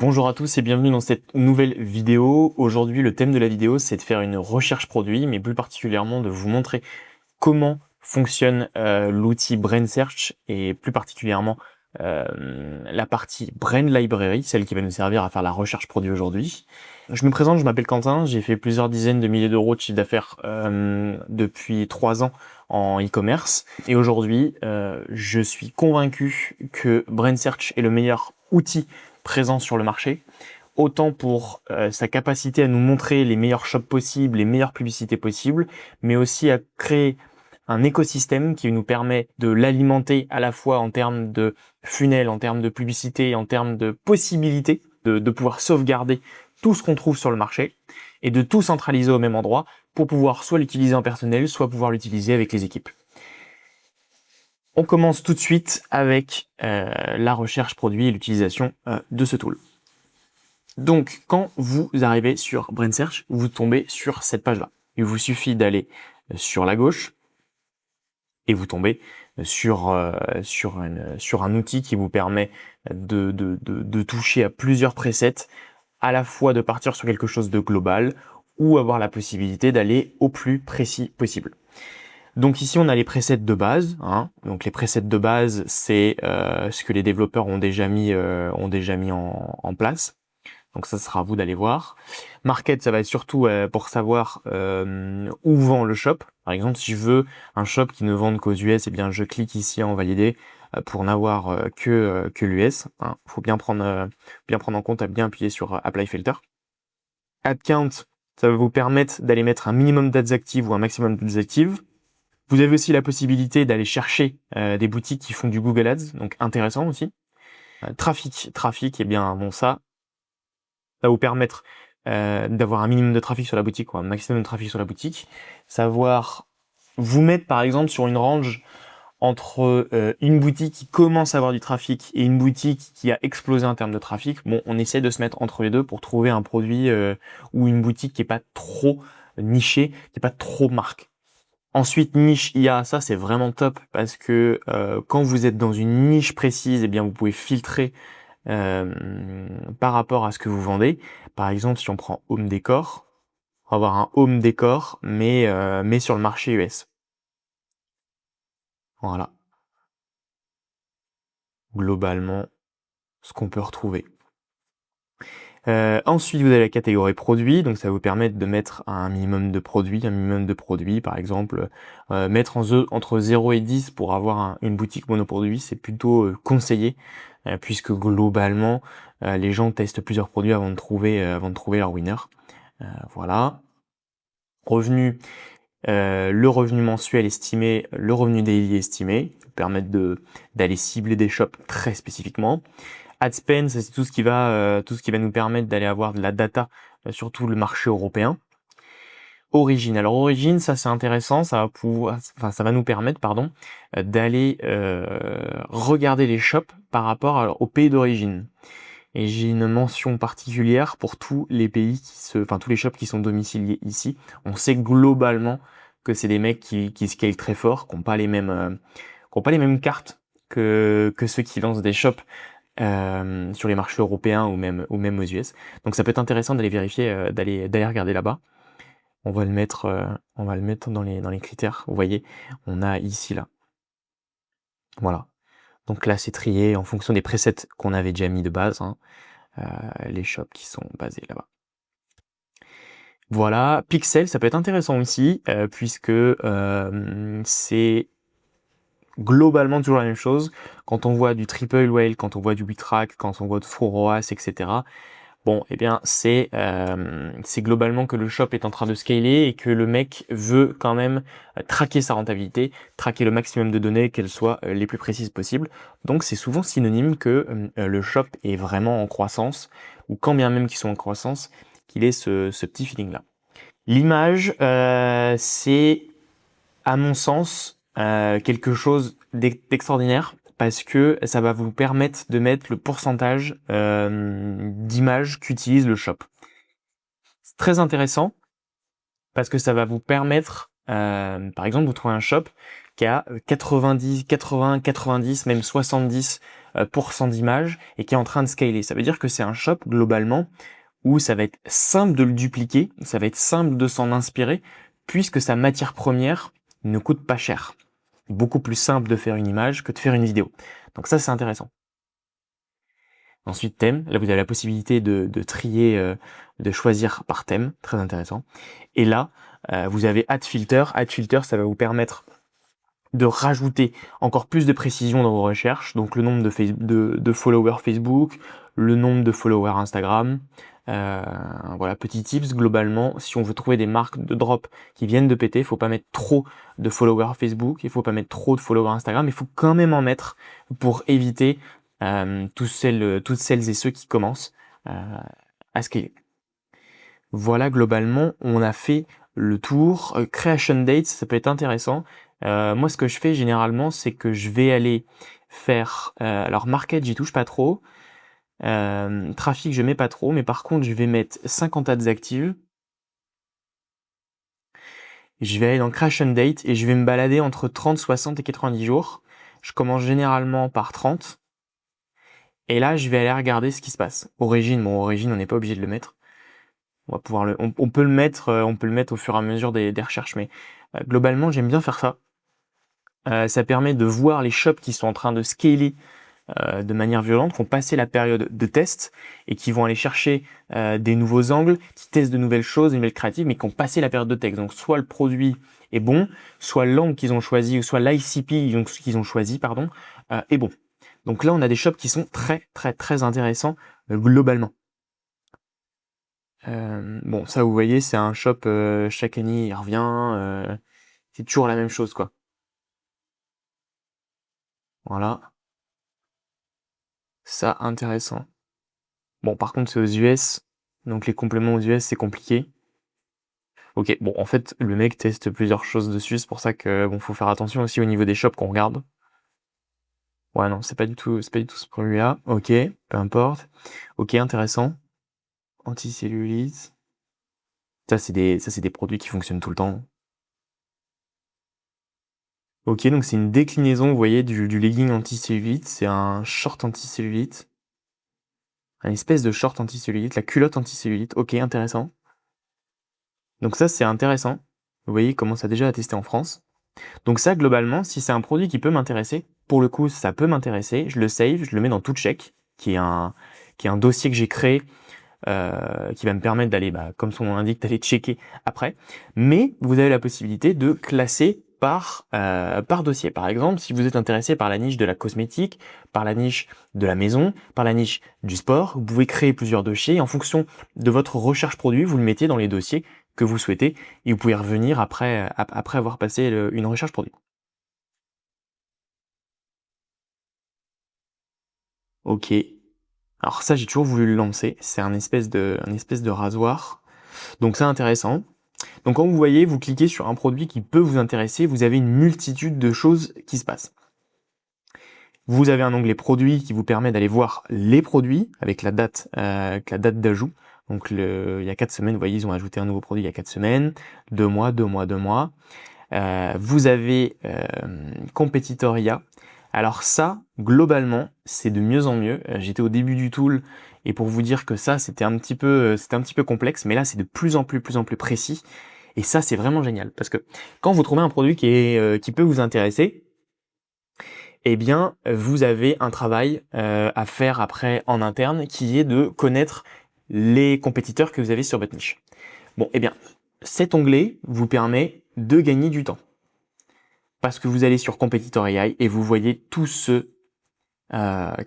Bonjour à tous et bienvenue dans cette nouvelle vidéo. Aujourd'hui, le thème de la vidéo, c'est de faire une recherche produit, mais plus particulièrement de vous montrer comment fonctionne l'outil Brain Search et plus particulièrement la partie Brain Library, celle qui va nous servir à faire la recherche produit aujourd'hui. Je me présente, je m'appelle Quentin, j'ai fait plusieurs dizaines de milliers d'euros de chiffre d'affaires depuis 3 ans en e-commerce et aujourd'hui, je suis convaincu que Brain Search est le meilleur outil présent sur le marché, autant pour sa capacité à nous montrer les meilleurs shops possibles, les meilleures publicités possibles, mais aussi à créer un écosystème qui nous permet de l'alimenter à la fois en termes de funnel, en termes de publicité, en termes de possibilités de pouvoir sauvegarder tout ce qu'on trouve sur le marché et de tout centraliser au même endroit pour pouvoir soit l'utiliser en personnel, soit pouvoir l'utiliser avec les équipes. On commence tout de suite avec la recherche produit et l'utilisation de ce tool. Donc, quand vous arrivez sur Brain Search, vous tombez sur cette page-là. Il vous suffit d'aller sur la gauche et vous tombez sur un outil qui vous permet de toucher à plusieurs presets, à la fois de partir sur quelque chose de global ou avoir la possibilité d'aller au plus précis possible. Donc ici, on a les presets de base. Donc les presets de base, c'est ce que les développeurs ont déjà mis en place. Donc ça sera à vous d'aller voir. Market, ça va être surtout pour savoir où vend le shop. Par exemple, si je veux un shop qui ne vende qu'aux US, eh bien je clique ici en valider pour n'avoir que l'US. Faut bien prendre en compte, à bien appuyer sur Apply Filter. Ad Count, ça va vous permettre d'aller mettre un minimum d'ads actives ou un maximum d'ads actives. Vous avez aussi la possibilité d'aller chercher des boutiques qui font du Google Ads, donc intéressant aussi. Trafic, eh bien bon, ça va vous permettre d'avoir un minimum de trafic sur la boutique ou un maximum de trafic sur la boutique. Savoir vous mettre par exemple sur une range entre une boutique qui commence à avoir du trafic et une boutique qui a explosé en termes de trafic. Bon, on essaie de se mettre entre les deux pour trouver un produit ou une boutique qui est pas trop nichée, qui est pas trop marque. Ensuite, niche IA, ça c'est vraiment top parce que quand vous êtes dans une niche précise, eh bien vous pouvez filtrer par rapport à ce que vous vendez. Par exemple, si on prend Home Décor, on va avoir un Home Décor, mais sur le marché US. Voilà. Globalement, ce qu'on peut retrouver. Ensuite, vous avez la catégorie produits, donc ça va vous permettre de mettre un minimum de produits, par exemple, mettre entre 0 et 10 pour avoir une boutique monoproduit, c'est plutôt conseillé, puisque globalement, les gens testent plusieurs produits avant de trouver leur winner. Voilà. Revenu, le revenu mensuel estimé, le revenu daily estimé, permettre d'aller cibler des shops très spécifiquement. AdSpend, c'est tout ce qui va nous permettre d'aller avoir de la data sur tout le marché européen. Origine. Alors origine, ça c'est intéressant, ça va nous permettre, d'aller regarder les shops par rapport au pays d'origine. Et j'ai une mention particulière pour tous les pays tous les shops qui sont domiciliés ici. On sait globalement que c'est des mecs qui scalent très fort, qui n'ont pas les mêmes cartes que ceux qui lancent des shops sur les marchés européens ou même aux US. Donc ça peut être intéressant d'aller vérifier, d'aller regarder là-bas. On va le mettre dans les critères. Vous voyez, on a ici là. Voilà. Donc là c'est trié en fonction des presets qu'on avait déjà mis de base, les shops qui sont basés là-bas. Voilà, Pixel, ça peut être intéressant aussi, puisque c'est globalement toujours la même chose. Quand on voit du Triple Whale, quand on voit du Bitrack, quand on voit de Faux ROAS, etc. Bon, eh bien, c'est globalement que le shop est en train de scaler et que le mec veut quand même traquer sa rentabilité, traquer le maximum de données, qu'elles soient les plus précises possibles. Donc, c'est souvent synonyme que le shop est vraiment en croissance, ou quand bien même qu'ils sont en croissance, qu'il ait ce petit feeling-là. L'image, c'est, à mon sens, quelque chose d'extraordinaire parce que ça va vous permettre de mettre le pourcentage d'images qu'utilise le shop. C'est très intéressant parce que ça va vous permettre, par exemple, vous trouvez un shop qui a 90, 80, 90, même 70 % d'images et qui est en train de scaler. Ça veut dire que c'est un shop globalement où ça va être simple de le dupliquer, ça va être simple de s'en inspirer, puisque sa matière première ne coûte pas cher. Beaucoup plus simple de faire une image que de faire une vidéo. Donc ça, c'est intéressant. Ensuite, thème. Là, vous avez la possibilité de trier, de choisir par thème. Très intéressant. Et là, vous avez Add Filter. Add Filter, ça va vous permettre de rajouter encore plus de précision dans vos recherches. Donc, le nombre de followers Facebook, le nombre de followers Instagram. Voilà, petit tips. Globalement, si on veut trouver des marques de drop qui viennent de péter, il faut pas mettre trop de followers Facebook, il faut pas mettre trop de followers Instagram, il faut quand même en mettre pour éviter toutes celles et ceux qui commencent à scaler. Voilà, globalement, on a fait le tour. Creation date, ça peut être intéressant. Moi, ce que je fais généralement, c'est que je vais aller faire... alors, market, j'y touche pas trop. Trafic, je mets pas trop. Mais par contre, je vais mettre 50 ads actives. Je vais aller dans Creation date et je vais me balader entre 30, 60 et 90 jours. Je commence généralement par 30. Et là, je vais aller regarder ce qui se passe. Origine, bon, origine, on n'est pas obligé de le mettre. On va pouvoir on peut le mettre au fur et à mesure des recherches, mais globalement, j'aime bien faire ça. Ça permet de voir les shops qui sont en train de scaler de manière violente, qui ont passé la période de test et qui vont aller chercher des nouveaux angles, qui testent de nouvelles choses, de nouvelles créatives, mais qui ont passé la période de test. Donc, soit le produit est bon, soit l'angle qu'ils ont choisi, ou soit l'ICP qu'ils ont choisi, pardon, est bon. Donc là, on a des shops qui sont très, très, très intéressants globalement. Bon, ça, vous voyez, c'est un shop, chaque année, il revient, c'est toujours la même chose, quoi. Voilà. Ça, intéressant. Bon, par contre, c'est aux US, donc les compléments aux US, c'est compliqué. Ok, bon, en fait, le mec teste plusieurs choses dessus, c'est pour ça que, bon, faut faire attention aussi au niveau des shops qu'on regarde. Ouais, non, c'est pas du tout ce produit-là. Ok, peu importe. Ok, intéressant. Anticellulite. Ça, c'est des produits qui fonctionnent tout le temps. Ok, donc c'est une déclinaison, vous voyez, du legging anti-cellulite. C'est un short anti-cellulite. Un espèce de short anti-cellulite, la culotte anti-cellulite. Ok, intéressant. Donc ça, c'est intéressant. Vous voyez, il commence à déjà à tester en France. Donc ça, globalement, si c'est un produit qui peut m'intéresser, pour le coup, ça peut m'intéresser, je le save, je le mets dans ToutCheck, qui est un dossier que j'ai créé, qui va me permettre d'aller, comme son nom l'indique, d'aller checker après. Mais vous avez la possibilité de classer par dossier. Par exemple, si vous êtes intéressé par la niche de la cosmétique, par la niche de la maison, par la niche du sport, vous pouvez créer plusieurs dossiers et en fonction de votre recherche produit, vous le mettez dans les dossiers que vous souhaitez et vous pouvez revenir après avoir passé une recherche produit. Ok. Alors ça, j'ai toujours voulu le lancer. C'est un espèce de rasoir. Donc c'est intéressant. Donc quand vous voyez, vous cliquez sur un produit qui peut vous intéresser, vous avez une multitude de choses qui se passent. Vous avez un onglet produits qui vous permet d'aller voir les produits avec la date d'ajout. Donc il y a 4 semaines, vous voyez, ils ont ajouté un nouveau produit il y a 4 semaines, 2 mois, 2 mois, 2 mois. Vous avez Competitoria. Alors ça, globalement, c'est de mieux en mieux. J'étais au début du tool et pour vous dire que ça, c'était un petit peu complexe, mais là, c'est de plus en plus précis. Et ça, c'est vraiment génial parce que quand vous trouvez un produit qui peut vous intéresser, eh bien, vous avez un travail à faire après en interne qui est de connaître les compétiteurs que vous avez sur votre niche. Bon, eh bien, cet onglet vous permet de gagner du temps parce que vous allez sur Competitor AI et vous voyez tous ceux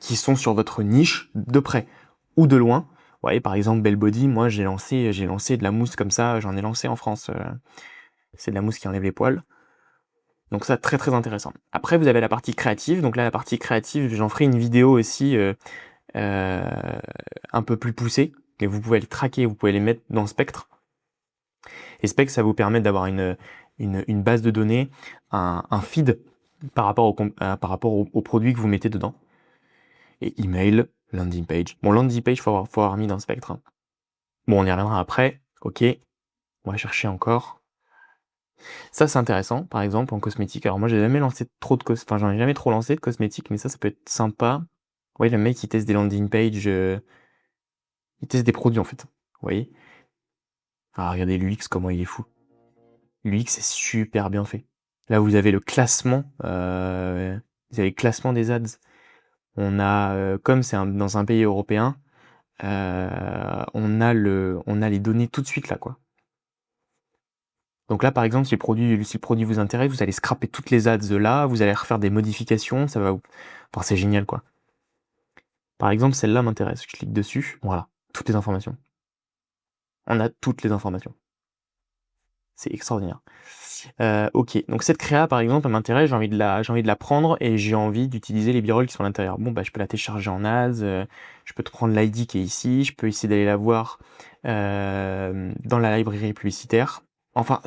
qui sont sur votre niche de près ou de loin. Vous voyez, par exemple, Bellbody, moi j'ai lancé de la mousse comme ça, j'en ai lancé en France. C'est de la mousse qui enlève les poils. Donc ça, très très intéressant. Après, vous avez la partie créative. Donc là, la partie créative, j'en ferai une vidéo aussi un peu plus poussée. Et vous pouvez les traquer, vous pouvez les mettre dans Spectre. Et Spectre, ça vous permet d'avoir une base de données, un feed par rapport au produit que vous mettez dedans. Et email, landing page. Bon, landing page, faut avoir mis dans Spectre. Hein. Bon, on y reviendra après. Ok, on va chercher encore. Ça, c'est intéressant, par exemple, en cosmétique. Alors moi, j'ai jamais lancé trop de j'en ai jamais trop lancé de cosmétique, mais ça peut être sympa. voyez, le mec, il teste des landing pages, il teste des produits, en fait. Vous voyez? Ah, regardez l'UX, comment il est fou. L'UX est super bien fait. Là, vous avez le classement, vous avez le classement des ads. On a, comme c'est dans un pays européen, on a les données tout de suite là, quoi. Donc là, par exemple, si le produit vous intéresse, vous allez scraper toutes les ads là, vous allez refaire des modifications, ça va vous... Enfin, c'est génial, quoi. Par exemple, celle-là m'intéresse. Je clique dessus, voilà, toutes les informations. On a toutes les informations. C'est extraordinaire. Ok, donc cette créa, par exemple, elle m'intéresse, j'ai envie de la prendre et j'ai envie d'utiliser les b-rolls qui sont à l'intérieur. Bon, bah, je peux la télécharger en ads, je peux te prendre l'ID qui est ici, je peux essayer d'aller la voir dans la librairie publicitaire. Enfin,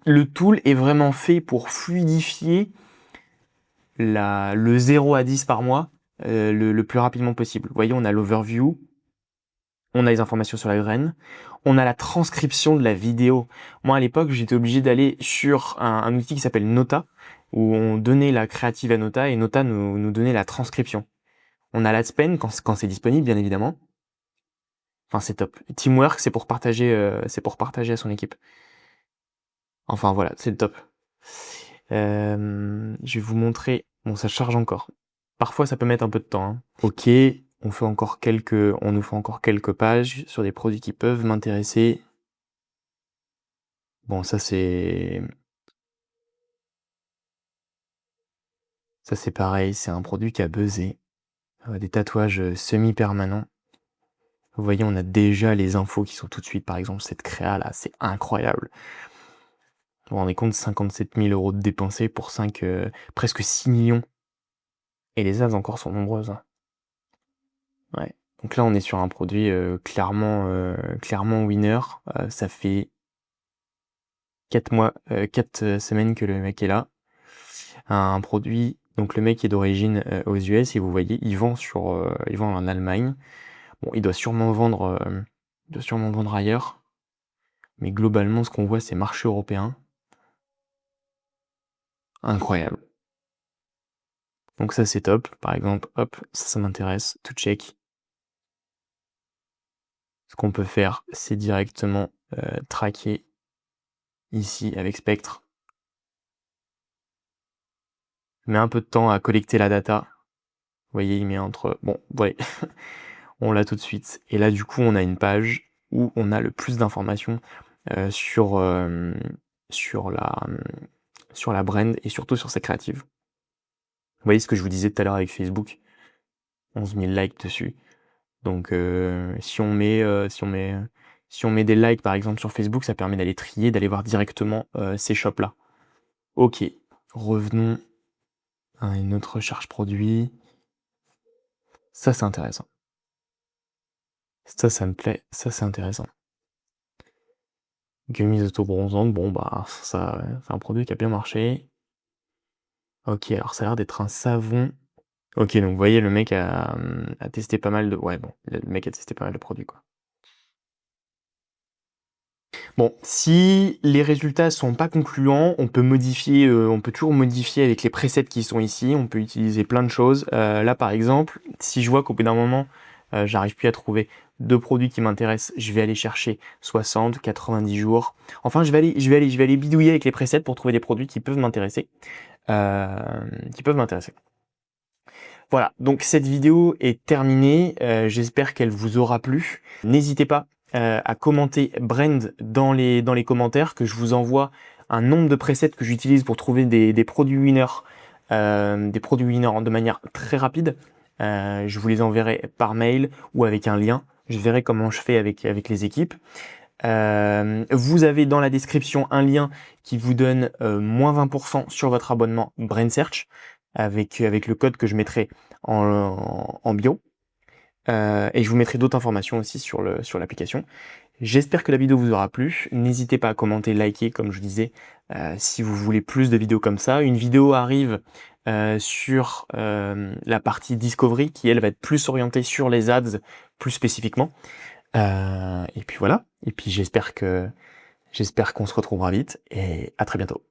le tool est vraiment fait pour fluidifier le 0 à 10 par mois le plus rapidement possible. Vous voyez, on a l'overview, on a les informations sur la graine, on a la transcription de la vidéo. Moi, à l'époque, j'étais obligé d'aller sur un outil qui s'appelle Nota, où on donnait la créative à Nota, et Nota nous donnait la transcription. On a l'AdSpen quand c'est disponible, bien évidemment. Enfin, c'est top. Teamwork, c'est pour partager à son équipe. Enfin, voilà, c'est le top. Je vais vous montrer. Bon, ça charge encore. Parfois, ça peut mettre un peu de temps, hein. Ok, on nous fait encore quelques pages sur des produits qui peuvent m'intéresser. Bon, ça c'est pareil, c'est un produit qui a buzzé. Des tatouages semi-permanents. Vous voyez, on a déjà les infos qui sont tout de suite. Par exemple, cette créa là, c'est incroyable. Vous vous rendez compte, 57 000 € de dépensés pour presque 6 millions. Et les ads encore sont nombreuses, hein. Ouais. Donc là, on est sur un produit clairement winner. Ça fait 4 semaines que le mec est là. Un produit, donc le mec est d'origine aux US et vous voyez, il vend en Allemagne. Bon, il doit sûrement vendre ailleurs. Mais globalement, ce qu'on voit, c'est marché européen. Incroyable. Donc ça, c'est top. Par exemple, hop, ça m'intéresse. Tout check. Ce qu'on peut faire, c'est directement traquer ici avec Spectre. Il met un peu de temps à collecter la data. Vous voyez, il met entre... Bon, ouais, on l'a tout de suite. Et là, du coup, on a une page où on a le plus d'informations sur la brand et surtout sur sa créative. Vous voyez ce que je vous disais tout à l'heure avec Facebook, 11 000 likes dessus. Donc si on met des likes par exemple sur Facebook, ça permet d'aller trier, d'aller voir directement ces shops là. Ok, revenons à une autre recherche produit. Ça c'est intéressant. Ça me plaît, ça c'est intéressant. Gummies auto-bronzantes, bon bah ça c'est un produit qui a bien marché. Ok, alors ça a l'air d'être un savon. Ok, donc vous voyez, le mec a testé pas mal de... Ouais, bon, le mec a testé pas mal de produits, quoi. Bon, si les résultats sont pas concluants, on peut toujours modifier avec les presets qui sont ici, on peut utiliser plein de choses. Là, par exemple, si je vois qu'au bout d'un moment, j'arrive plus à trouver deux produits qui m'intéressent, je vais aller chercher 60, 90 jours. Enfin, je vais aller bidouiller avec les presets pour trouver des produits qui peuvent m'intéresser. Voilà, donc cette vidéo est terminée, j'espère qu'elle vous aura plu. N'hésitez pas à commenter Brand dans les commentaires, que je vous envoie un nombre de presets que j'utilise pour trouver des produits winners, de manière très rapide. Je vous les enverrai par mail ou avec un lien. Je verrai comment je fais avec les équipes. Vous avez dans la description un lien qui vous donne moins 20% sur votre abonnement Brain Search avec le code que je mettrai en bio. Et je vous mettrai d'autres informations aussi sur l'application. J'espère que la vidéo vous aura plu. N'hésitez pas à commenter, liker, comme je disais, si vous voulez plus de vidéos comme ça. Une vidéo arrive sur la partie Discovery qui, elle, va être plus orientée sur les ads, plus spécifiquement. Et puis voilà. Et puis j'espère qu'on se retrouvera vite et à très bientôt.